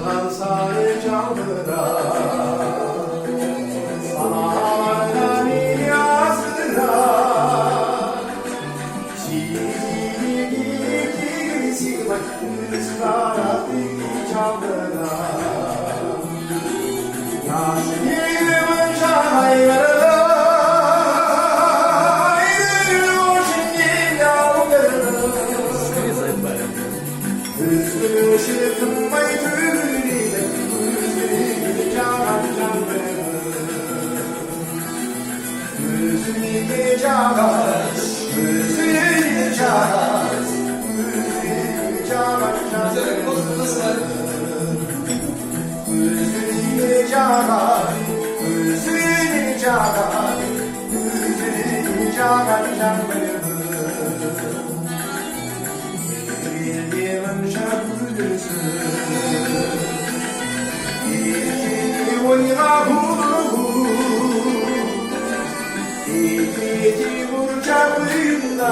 한사의 장들아 사랑하니 아스라 지지기 시그마 으스라라 이 장들아 야시기름은 샤하이가라 Işıkın baydırıyla Gözleri canan canlarım Gözleri canan Gözleri canan Gözleri canan canlarım Gözleri canan Gözleri canan Gözleri canan canlarım İki burcaklarında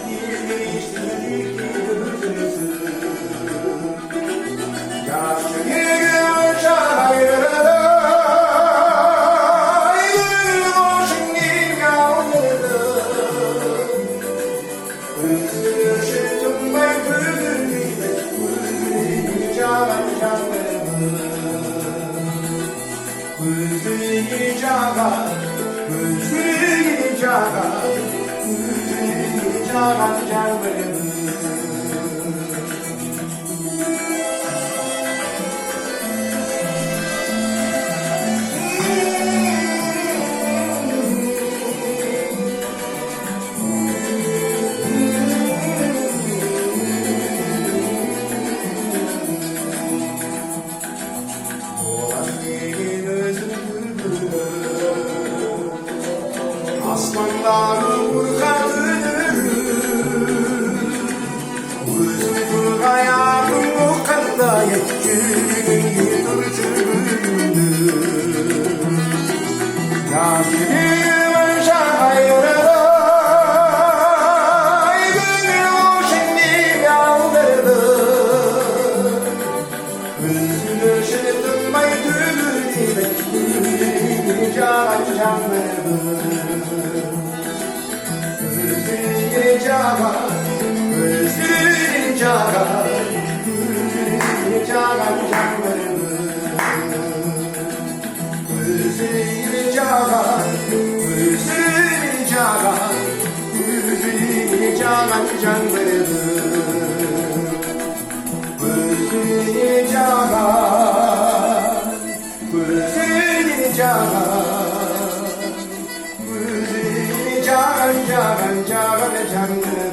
girmiştik gözümüzü yaşlı yegül çayırlara aydın boşun yağmurda Özgürşütüm baydırıyla Gözleri canan canlarımı Gözleri canan Gözleri canan Gözleri canan canlarımı Aslanların vurganıdır Uzun hayatım o kadar Günün yıldırcıdır Yaşlı'nın şahayırada Aydın o şimdi yağdırdı Üzülüşürdüm baydırıyla Gözleri canan canlarım Gözleri canan, gözleri canan, gözleri canan canlarım Gözleri canan, gözleri canan, gözleri canan canlarım Gözleri canan, gözleri canan Canan canan canan